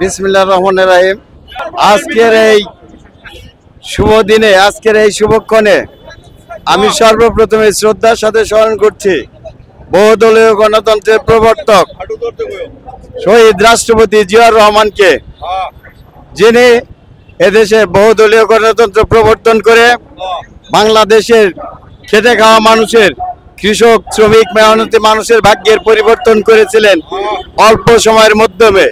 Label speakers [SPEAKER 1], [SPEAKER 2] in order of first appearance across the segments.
[SPEAKER 1] বিসমিল্লাহির রহমানির রহিম। আজকের এই শুভ দিনে, আজকের এই শুভক্ষণে আমি সর্বপ্রথমে শ্রদ্ধার সাথে স্মরণ করছি বহুদলীয় গণতন্ত্রের প্রবর্তক শহীদ রাষ্ট্রপতি জিয়াউর রহমানকে, যিনি এদেশে বহুদলীয় গণতন্ত্র প্রবর্তন করে বাংলাদেশের খেটে খাওয়া মানুষের, কৃষক, শ্রমিক, মেহনতি মানুষের ভাগ্যের পরিবর্তন করেছিলেন অল্প সময়ের মাধ্যমে।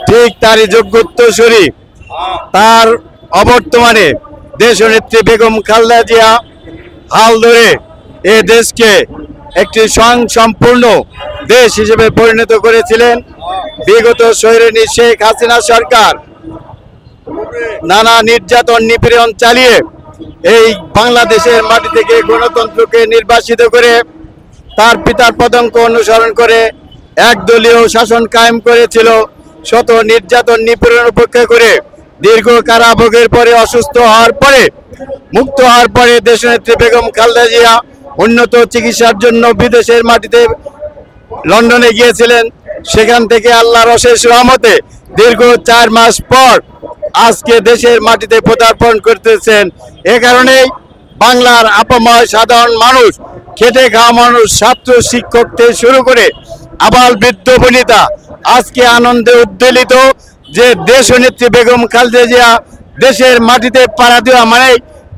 [SPEAKER 1] ঠিক তারই যোগ্য উত্তরসূরি তার অবর্তমানে দেশনেত্রী বেগম খালেদা জিয়া হাল ধরে এ দেশকে একটি স্বয়ংসম্পূর্ণ দেশ হিসেবে পরিণত করেছিলেন। বিগত স্বৈরাচারী শেখ হাসিনা সরকার নানা নির্যাতন নিপীড়ন চালিয়ে এই বাংলাদেশের মাটি থেকে গণতন্ত্রকে নির্বাসিত করে তার পিতার পদাঙ্ক অনুসরণ করে একদলীয় শাসন কায়েম করেছিল। শত নির্যাতন নিপীড়ন উপেক্ষা করে দীর্ঘ কারাভোগের পরে, অসুস্থ হওয়ার পরে, মুক্ত হওয়ার পরে দেশনেত্রী বেগম খালেদা জিয়া উন্নত চিকিৎসার জন্য বিদেশের মাটিতে লন্ডনে গিয়েছিলেন। সেখান থেকে আল্লাহর অশেষ রহমতে দীর্ঘ 4 মাস পর আজকে দেশের মাটিতে পদার্পণ করতেছেন। এ কারণেই বাংলার আপাময় সাধারণ মানুষ, খেটে খাওয়া মানুষ, ছাত্র শিক্ষক থেকে শুরু করে আবাল বৃদ্ধ বনিতা আজকে আনন্দে উদ্বেলিত যে দেশনেত্রী বেগম খালেদা জিয়া দেশের মাটিতে পাড়া দেওয়া মানে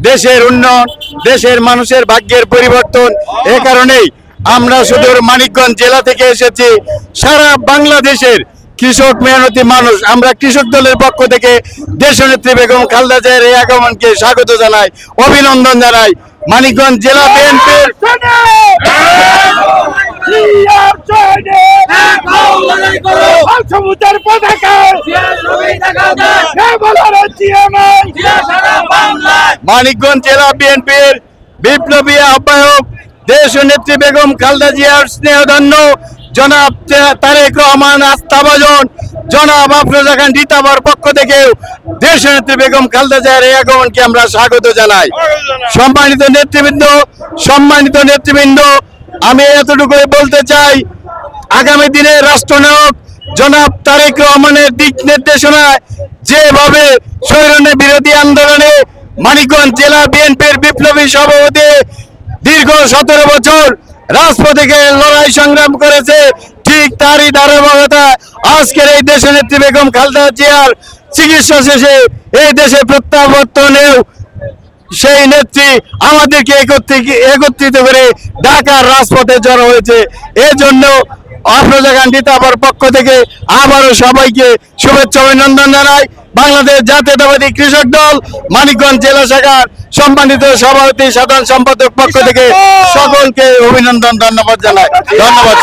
[SPEAKER 1] দেশের উন্নয়ন, দেশের মানুষের ভাগ্যের পরিবর্তন। এ কারণেই আমরা সুদূর মানিকগঞ্জ জেলা থেকে এসেছি। সারা বাংলাদেশের কৃষক, মেহনতি মানুষ, আমরা কৃষক দলের পক্ষ থেকে দেশনেত্রী বেগম খালেদা জিয়ার এই আগমনকে স্বাগত জানাই, অভিনন্দন জানাই। মানিকগঞ্জ জেলা বিএনপির মানিকগঞ্জ জেলা বিএনপির বিপ্লবী আহ্বায়ক দেশনেত্রী বেগম খালেদা জিয়ার স্নেহধন্য জনাব তারেক রহমান আস্থাভাজন, জনাব আফরোজা খান রিতাবার পক্ষ থেকে দেশনেত্রী বেগম খালেদা জিয়ার এই আগমনকে আমরা স্বাগত জানাই। সম্মানিত নেতৃবৃন্দ, আমি এতটুকুই বলতে চাই, আগামী দিনে রাষ্ট্রনায়ক জনাব তারেক রহমানের দিক নির্দেশনায় যেভাবে স্বৈরাচার বিরোধী আন্দোলনে মানিকগঞ্জ জেলা বিএনপির বিপ্লবী সভাপতি দীর্ঘ 17 বছর রাজপথে লড়াই সংগ্রাম করেছে, ঠিক তারই ধারাবাহিকতা আজকের এই দেশনেত্রী বেগম খালেদা জিয়ার চিকিৎসা শেষে এই দেশে প্রত্যাবর্তনেও সেই নেত্রী আমাদেরকে একত্রিত করে ঢাকার রাজপথে জড়ো হয়েছে। এজন্য আফরোজা খান রিতাবার পক্ষ থেকে আবারও সবাইকে শুভেচ্ছা অভিনন্দন জানাই। বাংলাদেশ জাতীয়তাবাদী কৃষক দল মানিকগঞ্জ জেলা শাখার সম্মানিত সভাপতি, সাধারণ সম্পাদক পক্ষ থেকে সকলকে অভিনন্দন, ধন্যবাদ জানাই। ধন্যবাদ।